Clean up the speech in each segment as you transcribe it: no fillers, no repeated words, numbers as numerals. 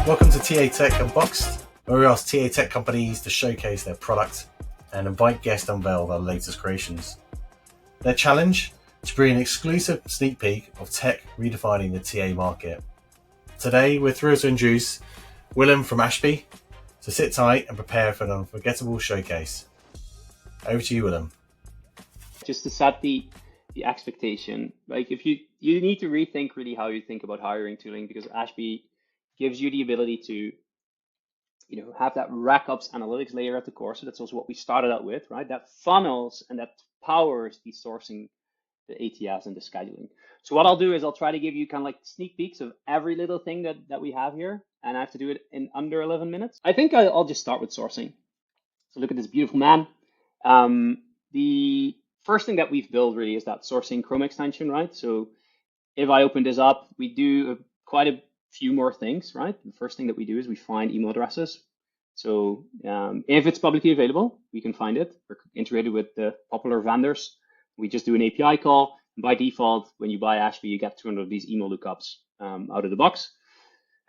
Welcome to TA Tech Unboxed, where we ask TA Tech companies to showcase their product and invite guests to unveil their latest creations. Their challenge? To bring an exclusive sneak peek of tech redefining the TA market. Today, we're thrilled to introduce Willem from Ashby, so sit tight and prepare for an unforgettable showcase. Over to you, Willem. Just to set the expectation, like if you need to rethink really how you think about hiring tooling, because Ashby gives you the ability to have that rack ops analytics layer at the core. So that's also what we started out with, right? That funnels and that powers the sourcing, the ATS and the scheduling. So what I'll do is I'll try to give you kind of like sneak peeks of every little thing that we have here, and I have to do it in under 11 minutes. I think I'll just start with sourcing. So look at this beautiful man. The first thing that we've built really is that sourcing Chrome extension, right? So if I open this up, we do quite a few more things, right? The first thing that we do is we find email addresses. So if it's publicly available, we can find it. We're integrated with the popular vendors. We just do an API call. And by default, when you buy Ashby, you get 200 of these email lookups out of the box.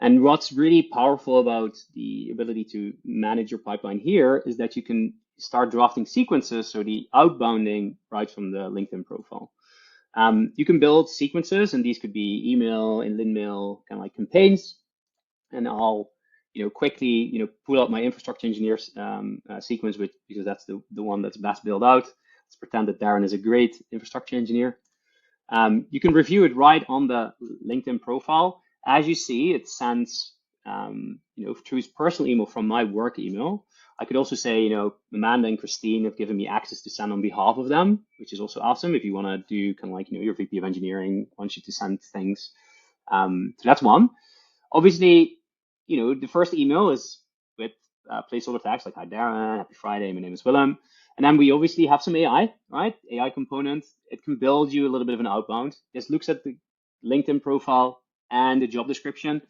And what's really powerful about the ability to manage your pipeline here is that you can start drafting sequences, so the outbounding right from the LinkedIn profile. You can build sequences, and these could be email, inland mail, kind of like campaigns. And I'll quickly pull out my infrastructure engineer sequence, because that's the one that's best built out. Let's pretend that Darren is a great infrastructure engineer. You can review it right on the LinkedIn profile. As you see, it sends through his personal email from my work email. I could also say, Amanda and Christine have given me access to send on behalf of them, which is also awesome if you want to do kind of like, your VP of engineering wants you to send things. So that's one. Obviously, the first email is with placeholder text like, hi Darren, happy Friday, my name is Willem. And then we obviously have some AI, right? AI component. It can build you a little bit of an outbound. This looks at the LinkedIn profile and the job description.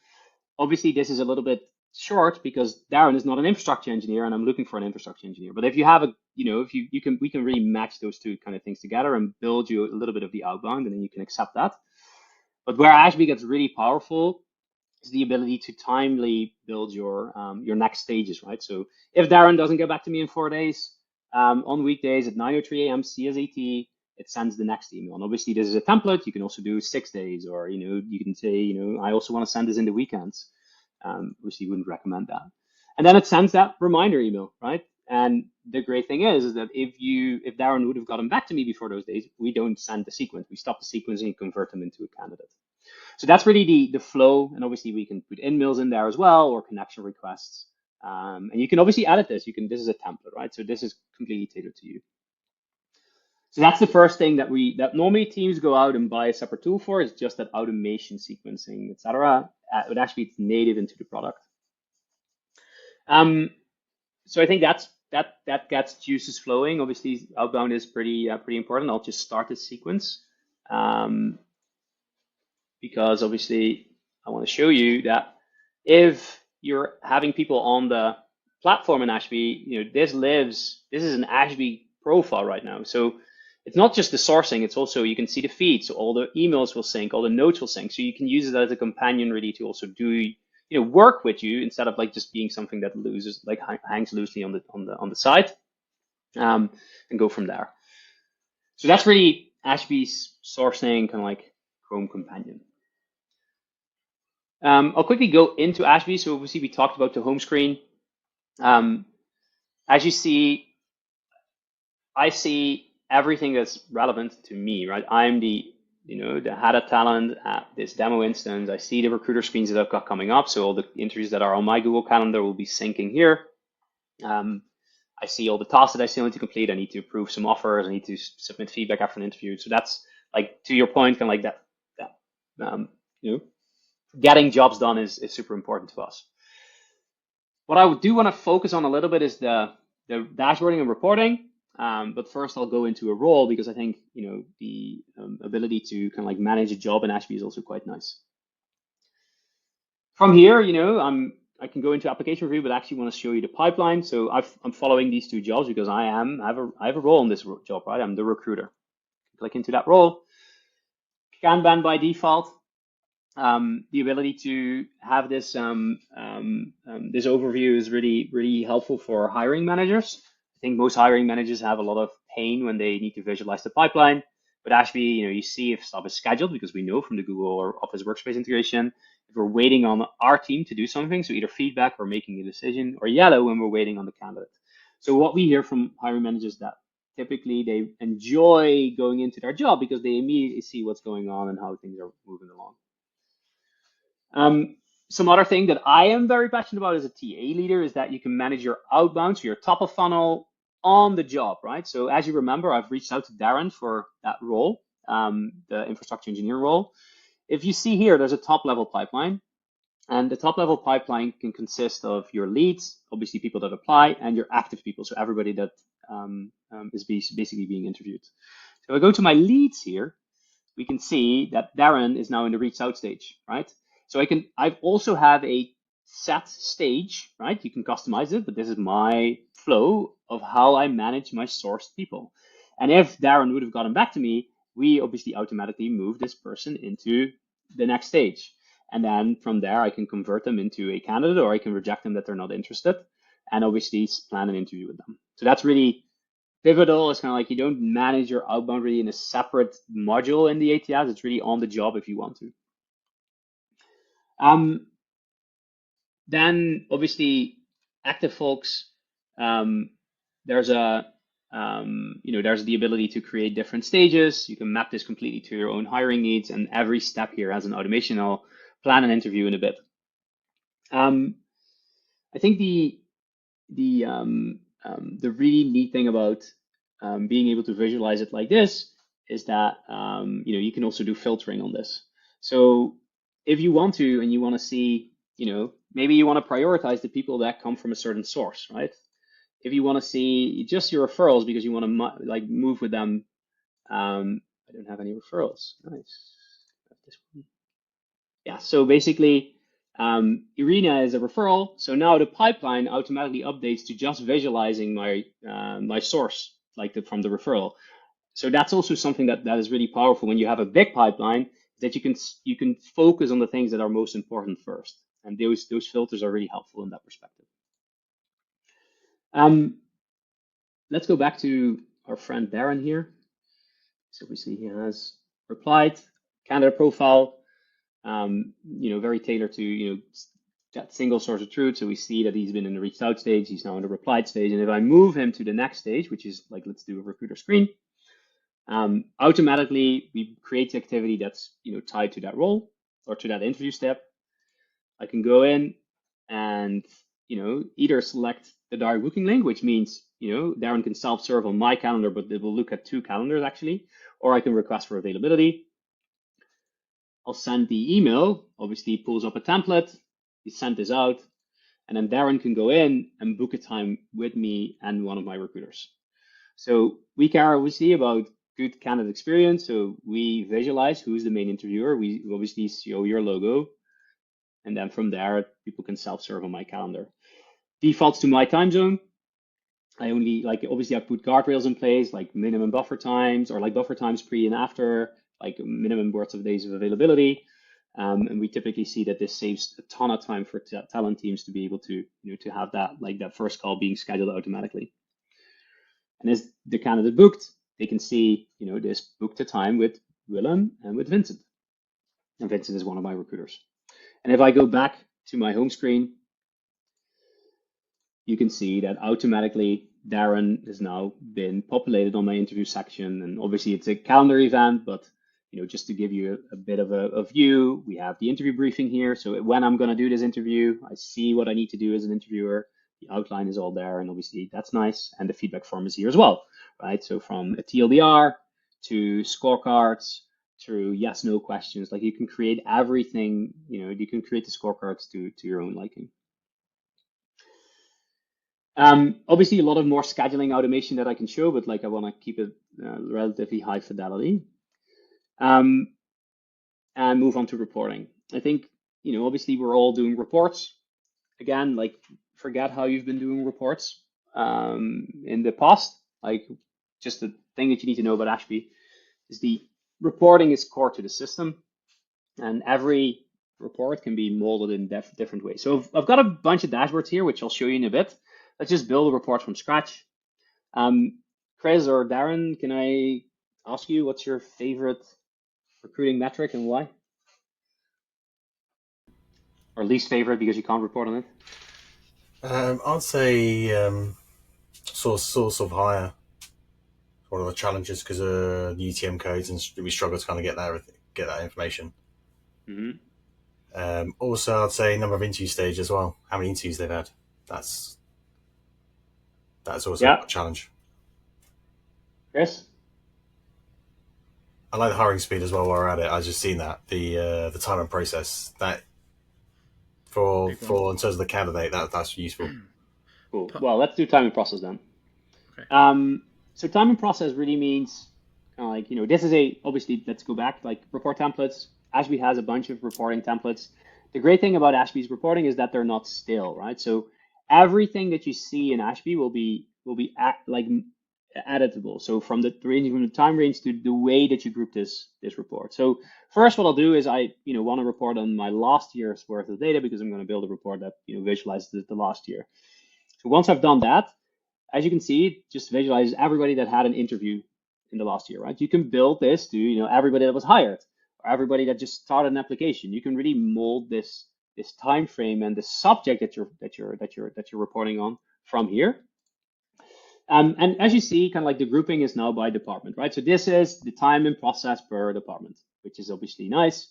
Obviously, this is a little bit short because Darren is not an infrastructure engineer and I'm looking for an infrastructure engineer. But if you have we can really match those two kind of things together and build you a little bit of the outbound, and then you can accept that. But where Ashby gets really powerful is the ability to timely build your next stages, right? So if Darren doesn't get back to me in 4 days, on weekdays at 9:03 a.m. CSAT, it sends the next email. And obviously this is a template. You can also do 6 days, or you can say, I also want to send this in the weekends. Obviously, you wouldn't recommend that. And then it sends that reminder email, right? And the great thing is that if Darren would have gotten back to me before those days, we don't send the sequence. We stop the sequence and you convert them into a candidate. So that's really the flow. And obviously we can put in-mails in there as well, or connection requests. And you can obviously edit this. This is a template, right? So this is completely tailored to you. So that's the first thing that normally teams go out and buy a separate tool for, is just that automation sequencing, etc. It actually it's native into the product. So I think that gets juices flowing. Obviously, outbound is pretty important. I'll just start this sequence because obviously I want to show you that if you're having people on the platform in Ashby, this is an Ashby profile right now. So it's not just the sourcing, it's also, you can see the feed. So all the emails will sync, all the notes will sync. So you can use it as a companion really to also do, work with you, instead of like just being something that hangs loosely on the side, and go from there. So that's really Ashby's sourcing kind of like Chrome companion. I'll quickly go into Ashby. So obviously we talked about the home screen. As you see, I see everything that's relevant to me, right? I'm the head of talent at this demo instance. I see the recruiter screens that I've got coming up. So all the interviews that are on my Google Calendar will be syncing here. I see all the tasks that I still need to complete. I need to approve some offers. I need to submit feedback after an interview. So that's like, to your point, kind of like that getting jobs done is super important to us. What I do want to focus on a little bit is the dashboarding and reporting. But first I'll go into a role, because I think, the ability to kind of like manage a job in Ashby is also quite nice. From here, I can go into application review, but I actually want to show you the pipeline. So I'm following these two jobs because I have a role in this job, right? I'm the recruiter. Click into that role. Kanban by default. The ability to have this overview is really helpful for hiring managers. I think most hiring managers have a lot of pain when they need to visualize the pipeline. But Ashby, you see if stuff is scheduled because we know from the Google or Office Workspace integration if we're waiting on our team to do something, so either feedback or making a decision, or yellow when we're waiting on the candidate. So what we hear from hiring managers that typically they enjoy going into their job because they immediately see what's going on and how things are moving along. Some other thing that I am very passionate about as a TA leader is that you can manage your outbound, so your top of funnel on the job, right? So as you remember, I've reached out to Darren for that role, the infrastructure engineer role. If you see here, there's a top level pipeline, and the top level pipeline can consist of your leads, obviously people that apply, and your active people, so everybody that is basically being interviewed. So if I go to my leads here, we can see that Darren is now in the reach out stage, right? So I also have a set stage, right? You can customize it, but this is my flow of how I manage my sourced people. And if Darren would have gotten back to me, we obviously automatically move this person into the next stage. And then from there, I can convert them into a candidate, or I can reject them that they're not interested, and obviously plan an interview with them. So that's really pivotal. Is kind of like you don't manage your outbound really in a separate module in the ATS. It's really on the job if you want to. Then obviously active folks, there's there's the ability to create different stages. You can map this completely to your own hiring needs, and every step here has an automation. I'll plan an interview in a bit. I think the really neat thing about being able to visualize it like this is that you can also do filtering on this. So if you want to, and you want to see, maybe you want to prioritize the people that come from a certain source, right? If you want to see just your referrals because you want to like move with them, I don't have any referrals. Nice. This one. Yeah. So basically, Irina is a referral. So now the pipeline automatically updates to just visualizing my my source, like from the referral. So that's also something that is really powerful when you have a big pipeline, that you can focus on the things that are most important first, and those filters are really helpful in that perspective. Let's go back to our friend Darren here. So we see he has replied, candidate profile, very tailored to that single source of truth. So we see that he's been in the reached out stage, he's now in the replied stage, and if I move him to the next stage, which is like, let's do a recruiter screen. Automatically, we create the activity that's tied to that role or to that interview step. I can go in and either select the direct booking link, which means Darren can self-serve on my calendar, but it will look at 2 calendars actually, or I can request for availability. I'll send the email. Obviously, it pulls up a template. We send this out, and then Darren can go in and book a time with me and one of my recruiters. So we care obviously about good candidate experience. So we visualize who's the main interviewer. We obviously show your logo. And then from there, people can self-serve on my calendar. Defaults to my time zone. I only obviously I put guardrails in place, like minimum buffer times, or like buffer times pre and after, like minimum worth of days of availability. And we typically see that this saves a ton of time for talent teams to be able to, to have that, like that first call being scheduled automatically. And as the candidate booked, they can see, this booked a time with Willem and with Vincent. And Vincent is one of my recruiters. And if I go back to my home screen, you can see that automatically Darren has now been populated on my interview section. And obviously it's a calendar event, but just to give you a bit of a view, we have the interview briefing here. So when I'm going to do this interview, I see what I need to do as an interviewer. The outline is all there, and obviously that's nice. And the feedback form is here as well, right? So from a TLDR to scorecards through yes, no questions, like you can create everything, you can create the scorecards to your own liking. Obviously a lot of more scheduling automation that I can show, but I want to keep it relatively high fidelity. And move on to reporting. I think, obviously we're all doing reports. Again, forget how you've been doing reports in the past. Just the thing that you need to know about Ashby is the reporting is core to the system. And every report can be molded in different ways. So I've got a bunch of dashboards here, which I'll show you in a bit. Let's just build a report from scratch. Chris or Darren, can I ask you what's your favorite recruiting metric and why? Or least favorite because you can't report on it? I'd say source of hire. One of the challenges because of the UTM codes, and we struggle to kind of get that information. Mm-hmm. Also, I'd say number of interview stage as well. How many interviews they've had. That's also Yeah, a challenge. Chris? I like the hiring speed as well. While we're at it, I just seen that the time and process that for in terms of the candidate that's useful. Cool. Well, let's do time and process then. Okay. So time and process really means kind of like, this is obviously, let's go back, like report templates. Ashby has a bunch of reporting templates. The great thing about Ashby's reporting is that they're not stale, right? So everything that you see in Ashby will be editable. So from the time range to the way that you group this report. So first, what I'll do is I want to report on my last year's worth of data because I'm going to build a report that visualizes the last year. So once I've done that, as you can see, it just visualizes everybody that had an interview in the last year, right? You can build this to everybody that was hired or everybody that just started an application. You can really mold this time frame and the subject that you're reporting on from here. And as you see, kind of like the grouping is now by department, right? So this is the time and process per department, which is obviously nice.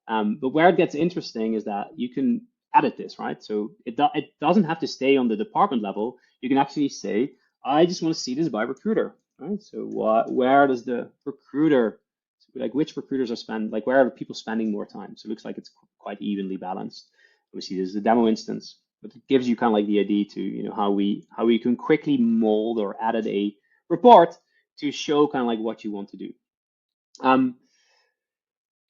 But where it gets interesting is that you can edit this, right? So it doesn't have to stay on the department level. You can actually say, I just want to see this by recruiter, right? So where does the recruiter, like which recruiters where are people spending more time? So it looks like it's quite evenly balanced. Obviously, this is the demo instance, but it gives you kind of like the idea to how we can quickly mold or edit a report to show kind of like what you want to do.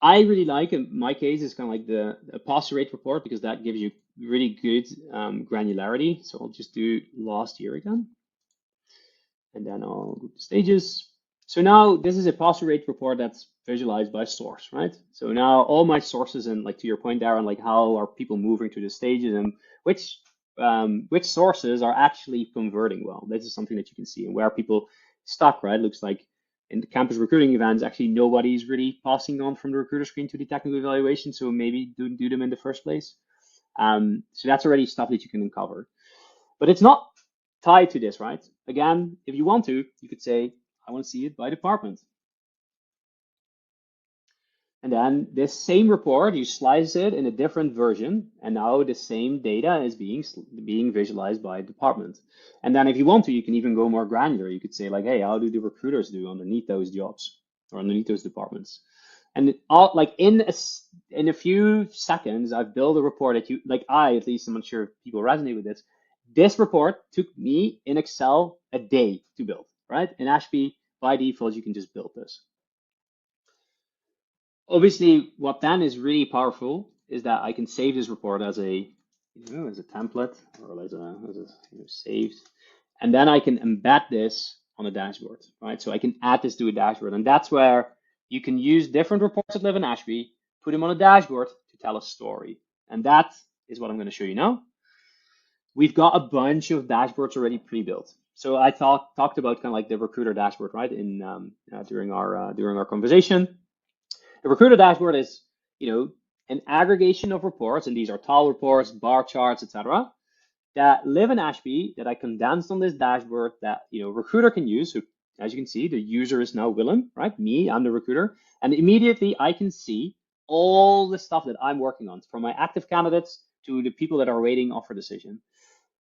I really like, in my case, is kind of like the pass rate report because that gives you really good granularity. So I'll just do last year again, and then I'll go to stages. So now this is a pass rate report that's visualized by source, right? So now all my sources, and like to your point, Darren, like how are people moving through the stages and which sources are actually converting well. This is something that you can see, and where people stuck, right? Looks like in the campus recruiting events, actually nobody's really passing on from the recruiter screen to the technical evaluation, so maybe do them in the first place. So that's already stuff that you can uncover. But it's not tied to this, right? Again, if you want to, you could say, I want to see it by department. And then this same report, you slice it in a different version, and now the same data is being visualized by department. And then if you want to, you can even go more granular. You could say like, hey, how do the recruiters do underneath those jobs or underneath those departments? And like in a few seconds, I've built a report that at least, I'm not sure if people resonate with this. This report took me in Excel a day to build, right? In Ashby, by default, you can just build this. Obviously, what then is really powerful is that I can save this report as a template or as a saved, and then I can embed this on a dashboard, right? So I can add this to a dashboard, and that's where you can use different reports that live in Ashby, put them on a dashboard to tell a story, and that is what I'm going to show you now. We've got a bunch of dashboards already pre-built. So I talked about kind of like the recruiter dashboard, right? During our conversation. The recruiter dashboard is, an aggregation of reports, and these are tile reports, bar charts, etc., that live in Ashby that I condensed on this dashboard that recruiter can use. So as you can see, the user is now Willem, right? Me, I'm the recruiter, and immediately I can see all the stuff that I'm working on, from my active candidates to the people that are waiting offer decision.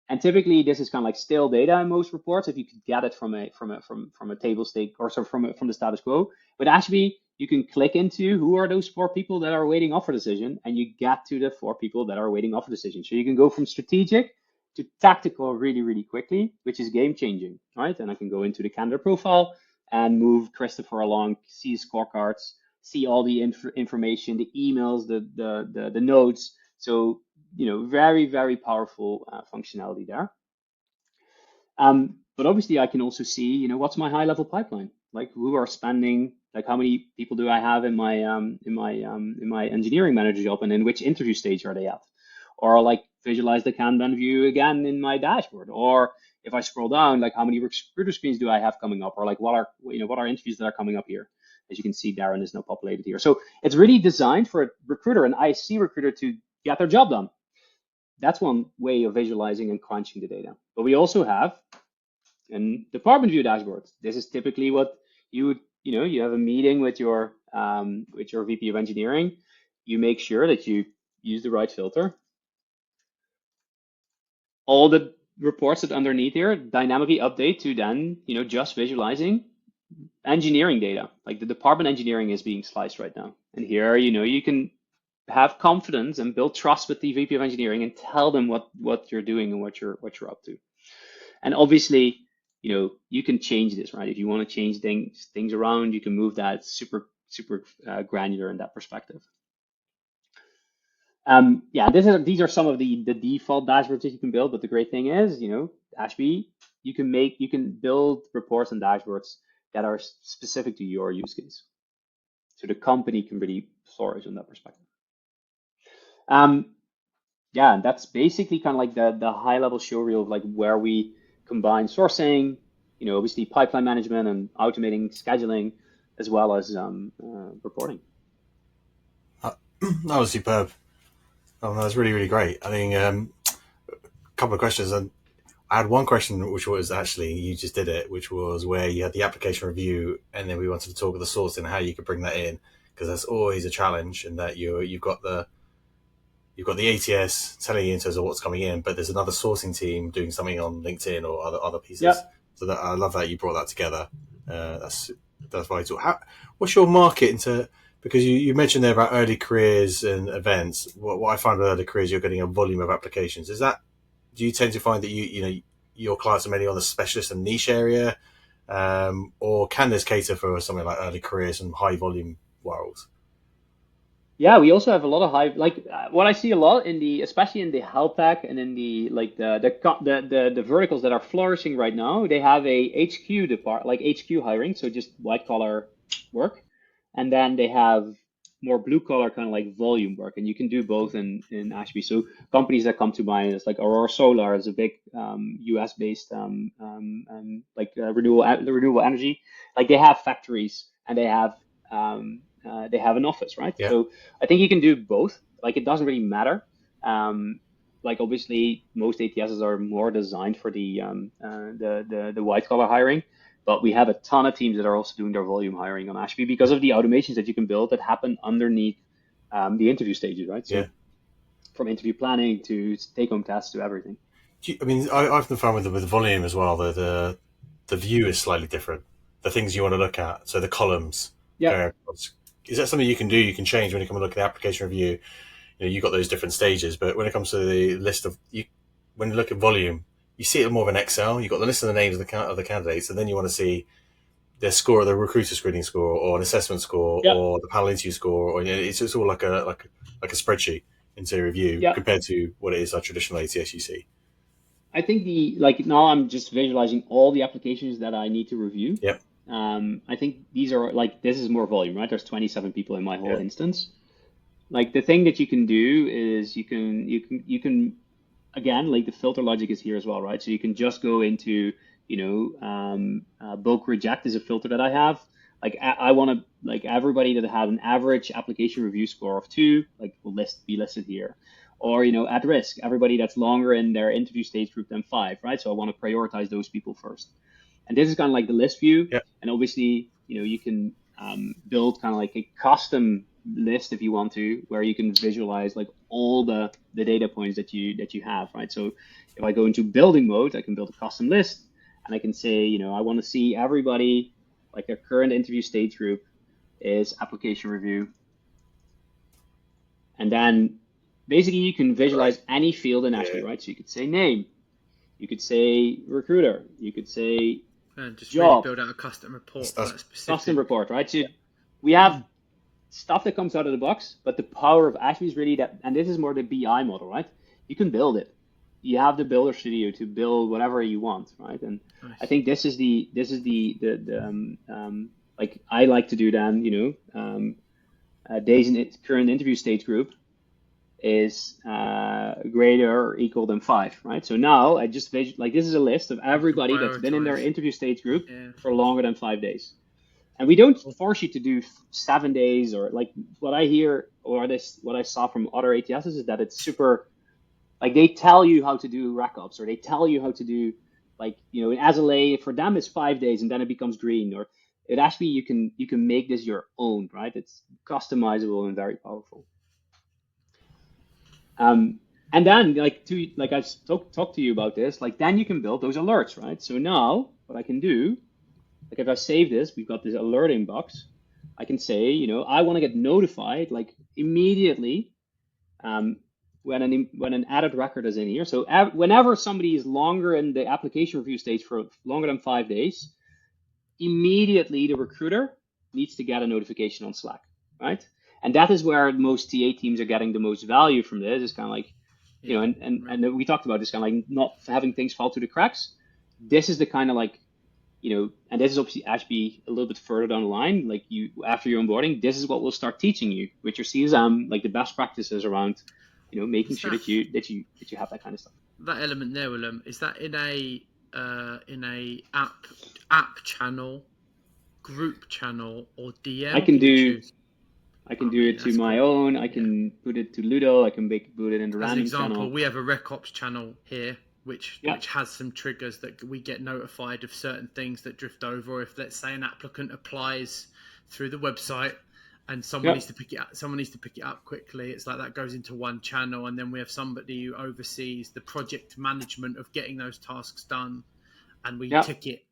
And typically, this is kind of like stale data in most reports. If you could get it from a table stake or from the status quo, but Ashby, you can click into who are those 4 people that are waiting offer decision, and you get to the 4 people that are waiting offer decision. So you can go from strategic to tactical really, really quickly, which is game changing, right? And I can go into the candidate profile and move Christopher along, see his scorecards, see all the information, the emails, the notes. So very, very powerful functionality there. But obviously, I can also see, what's my high-level pipeline? Like, who are spending Like how many people do I have in my engineering manager job, and in which interview stage are they at? Or like visualize the Kanban view again in my dashboard. Or if I scroll down, like how many recruiter screens do I have coming up? Or like what are interviews that are coming up here? As you can see, Darren is now populated here. So it's really designed for a recruiter, an IC recruiter, to get their job done. That's one way of visualizing and crunching the data. But we also have a department view dashboard. This is typically what you would, you have a meeting with your VP of engineering. You make sure that you use the right filter. All the reports that underneath here dynamically update to then, just visualizing engineering data. Like the department engineering is being sliced right now. And here, you can have confidence and build trust with the VP of engineering and tell them what you're doing and what you're up to. And obviously, you can change this, right? If you want to change things around, you can move that. It's super granular in that perspective. Yeah, these are some of the default dashboards that you can build. But the great thing is, Ashby, you can build reports and dashboards that are specific to your use case, so the company can really flourish in that perspective. Yeah, and that's basically kind of like the high level show reel of like where we combine sourcing, obviously pipeline management and automating scheduling, as well as reporting. That was superb. Oh, that was really, really great. I think a couple of questions. And I had one question, which was actually, you just did it, which was where you had the application review, and then we wanted to talk about the sourcing and how you could bring that in, because that's always a challenge, in that you've got the ATS telling you in terms of what's coming in, but there's another sourcing team doing something on LinkedIn or other pieces. Yep. So that, I love that you brought that together. That's vital. What's your market into? Because you mentioned there about early careers and events. What I find with early careers, you're getting a volume of applications. Do you tend to find that your clients are mainly on the specialist and niche area, or can this cater for something like early careers and high volume roles? Yeah, we also have a lot of what I see a lot especially in the health tech and in the verticals that are flourishing right now. They have a HQ HQ hiring, so just white collar work, and then they have more blue collar kind of like volume work, and you can do both in Ashby. So companies that come to mind is like Aurora Solar is a big US based renewable energy. Like they have factories and they have an office, right? Yeah. So I think you can do both. Like it doesn't really matter. Like obviously most ATSs are more designed for the white collar hiring, but we have a ton of teams that are also doing their volume hiring on Ashby because of the automations that you can build that happen underneath the interview stages, right? So Yeah. from interview planning to take-home tests to everything. I often find with the volume as well, the view is slightly different. The things you want to look at, so the columns. Yeah. Is that something you can do? You can change when you come and look at the application review. You've got those different stages, but when it comes to the list when you look at volume, you see it more of an Excel. You've got the list of the names of the candidates, and then you want to see their score, the recruiter screening score, or an assessment score, Yeah. or the panel interview score, or it's all like a spreadsheet into review Yeah. compared to what it is like traditional ATS you see. I think now I'm just visualizing all the applications that I need to review. Yep. I think these are this is more volume, right? There's 27 people in my whole Yeah. instance. Like the thing that you can do is you can again, like the filter logic is here as well, right? So you can just go into bulk reject is a filter that I have. Like I want to like everybody that had an average application review score of 2, like will be listed here. Or at risk, everybody that's longer in their interview stage group than 5, right? So I want to prioritize those people first. And this is kind of like the list view. Yep. And obviously, you can build kind of like a custom list if you want to, where you can visualize like all the data points that you have, right? So if I go into building mode, I can build a custom list, and I can say, I want to see everybody, like a current interview stage group is application review, and then basically you can visualize any field in Ashby, right? So you could say name, you could say recruiter, you could say and just job. really build out a custom report for that specific. Custom report, right? So we have stuff that comes out of the box, but the power of Ashby is really that, and this is more the BI model, right? You can build it. You have the builder studio to build whatever you want, right? And Nice. I think this is the like I like to do then, days in current interview stage group is greater or equal than 5, right? So now I just like this is a list of You can everybody that's been in their prioritize. interview stage group Yeah. for longer than 5 days. And we don't force you to do 7 days or like what I hear or what I saw from other ATSs is that it's super like they tell you how to do rack ups or they tell you how to do like in SLA for them it's 5 days and then it becomes green or it actually you can make this your own, right? It's customizable and very powerful. And then like I talked to you about this, like then you can build those alerts, right? So now what I can do, like if I save this, we've got this alert inbox. I can say, I want to get notified like immediately when an added record is in here. So whenever somebody is longer in the application review stage for longer than 5 days, immediately the recruiter needs to get a notification on Slack, right? And that is where most TA teams are getting the most value from this. It's kind of like, and we talked about this kind of like not having things fall through the cracks. This is the kind of like, and this is obviously Ashby a little bit further down the line. Like after your onboarding, this is what we'll start teaching you with your CSM, like the best practices around, making sure that you have that kind of stuff. That element there, Willem, is that in a app channel, group channel, or DM? I can do it to my cool. own. I can put it to Ludo. I can put it in the random As an example, channel. we have a RecOps channel here, which has some triggers that we get notified of certain things that drift over. If let's say an applicant applies through the website and someone needs to pick it up, quickly. It's like that goes into one channel, and then we have somebody who oversees the project management of getting those tasks done. And we tick it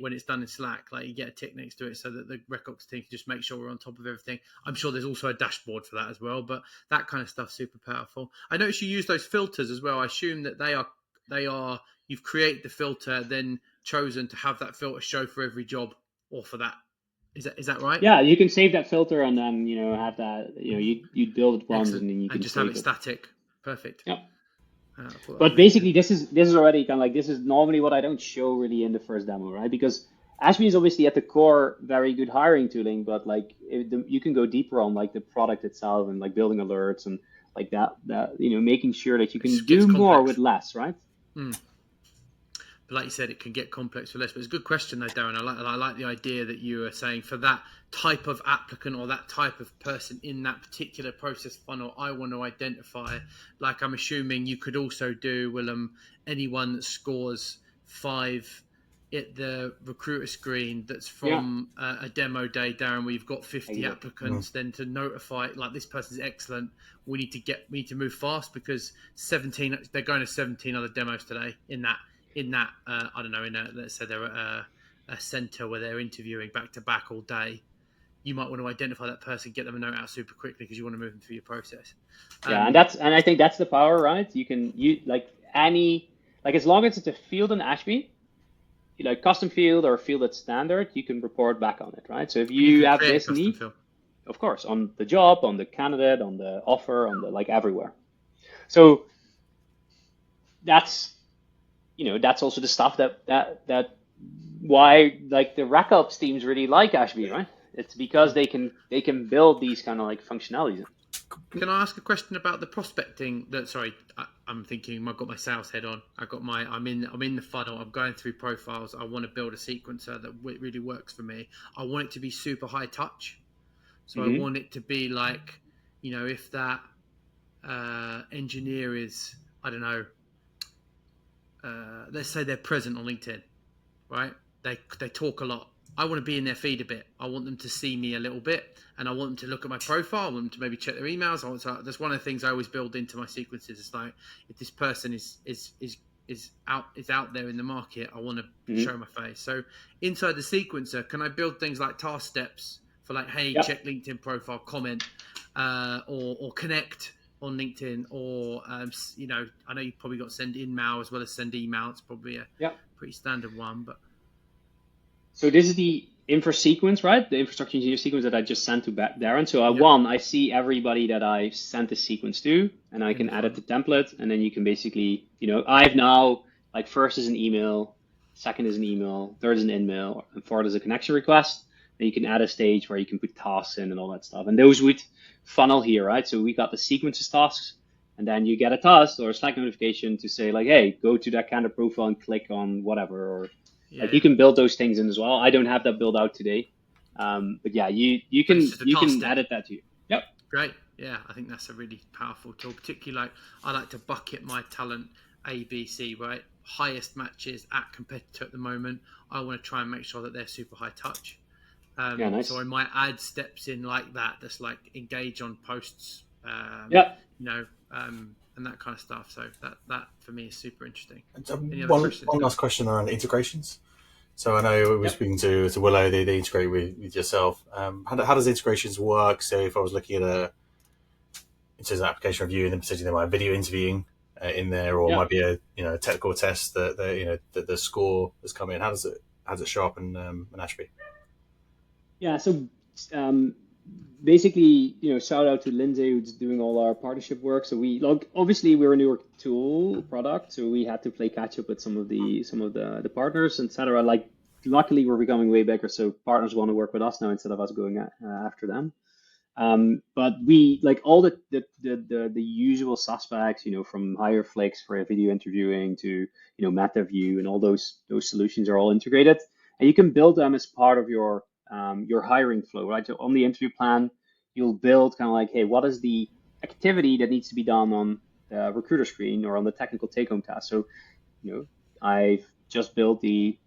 when it's done in Slack. Like you get a tick next to it so that the RecOps team can just make sure we're on top of everything. I'm sure there's also a dashboard for that as well, but that kind of stuff's super powerful. I noticed you use those filters as well. I assume that they are you've created the filter, then chosen to have that filter show for every job or for that. Is that right? Yeah, you can save that filter and then have that you build it once. Excellent. And then you can just save have it static. Perfect. Yep. But basically, this is already kind of like this is normally what I don't show really in the first demo, right? Because Ashby is obviously at the core very good hiring tooling, but like you can go deeper on like the product itself and like building alerts and like that making sure that you can do more with less, right? But like you said, it can get complex for less. But it's a good question though, Darren. I like the idea that you were saying for that type of applicant or that type of person in that particular process funnel, I want to identify. Like I'm assuming you could also do, Willem, anyone that scores 5 at the recruiter screen that's from a demo day, Darren, where you've got 50 applicants, then to notify like this person's excellent. We need to move fast because they're going to 17 other demos today in that I don't know, let's say they're at a center where they're interviewing back to back all day. You might want to identify that person, get them a note out super quickly because you want to move them through your process. And I think that's the power, right? You like as long as it's a field in Ashby, like custom field or a field that's standard, you can report back on it, right? So if you have this need, of course, on the job, on the candidate, on the offer, on the like everywhere. So that's that's also the stuff that why like the RecOps teams really like Ashby, right? It's because they can build these kind of like functionalities. Can I ask a question about the prospecting? I'm thinking I've got my sales head on. I'm in the funnel. I'm going through profiles. I want to build a sequencer that really works for me. I want it to be super high touch. So I want it to be like, if that engineer is, I don't know, let's say they're present on LinkedIn, right? They talk a lot. I want to be in their feed a bit. I want them to see me a little bit, and I want them to look at my profile. I want them to maybe check their emails. That's one of the things I always build into my sequences. It's like if this person is out there in the market, I want to show my face. So inside the sequencer, can I build things like task steps for like, hey, check LinkedIn profile, comment, or connect on LinkedIn, or I know you've probably got send in mail as well as send email. It's probably a pretty standard one, but. So this is the infra sequence, right? The infrastructure engineer sequence that I just sent to Darren. So I see everybody that I sent the sequence to, and I can edit the template, and then you can basically, I've now like first is an email, second is an email, third is an in-mail, and fourth is a connection request. Then you can add a stage where you can put tasks in and all that stuff. And those would funnel here, right? So we got the sequences tasks, and then you get a task or a Slack notification to say like, hey, go to that candidate profile and click on whatever, or like you can build those things in as well. I don't have that built out today, but yeah, you can edit that too. Yep. Great. Yeah, I think that's a really powerful tool. Particularly, like I like to bucket my talent A, B, C. Right, highest matches at competitor at the moment. I want to try and make sure that they're super high touch. Yeah, nice. So I might add steps in like that. That's like engage on posts. Yeah. You know, and that kind of stuff. So that for me is super interesting. One last question around integrations. So I know we were speaking to Willow, they integrate with yourself. How does integrations work? So if I was looking at it says application review, and then potentially there might be video interviewing in there, or might be a technical test that the score has come in. How does it show up in Ashby? Yeah, so basically, shout out to Lindsay who's doing all our partnership work. So obviously we're a newer tool product, so we had to play catch up with some of the partners, etc. Like, luckily we're becoming way bigger, so partners want to work with us now instead of us going after them. But we like all the usual suspects, from HireFlix for video interviewing to MetaView, and all those solutions are all integrated, and you can build them as part of your hiring flow, right? So on the interview plan, you'll build kind of like, hey, what is the activity that needs to be done on the recruiter screen or on the technical take-home task? So, I've just built the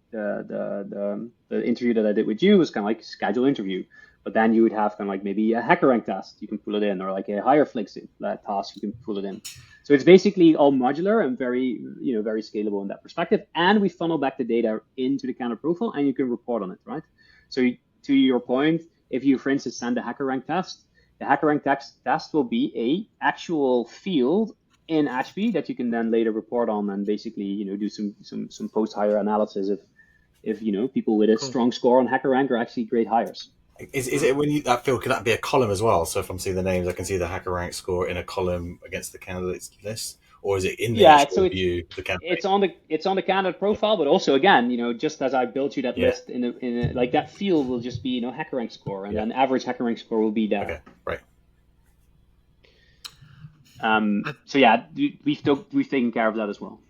interview that I did with you was kind of like schedule interview, but then you would have kind of like maybe a HackerRank test you can pull it in, or like a HireFlix task you can pull it in. So it's basically all modular and very very scalable in that perspective. And we funnel back the data into the candidate profile, and you can report on it, right? So to your point, if you, for instance, send a HackerRank test, the HackerRank test will be a actual field in Ashby that you can then later report on, and basically do some post-hire analysis if people with a strong score on HackerRank are actually great hires. Is it when that field, can that be a column as well? So if I'm seeing the names, I can see the HackerRank score in a column against the candidates list, or is it in the actual view? The candidate? It's on the candidate profile, but also again, just as I built you that list in a like that field will just be HackerRank score, and then average HackerRank score will be there. Okay, right. So yeah, we've taken care of that as well.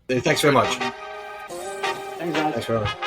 Thanks very much. Thanks, guys. Thanks very much.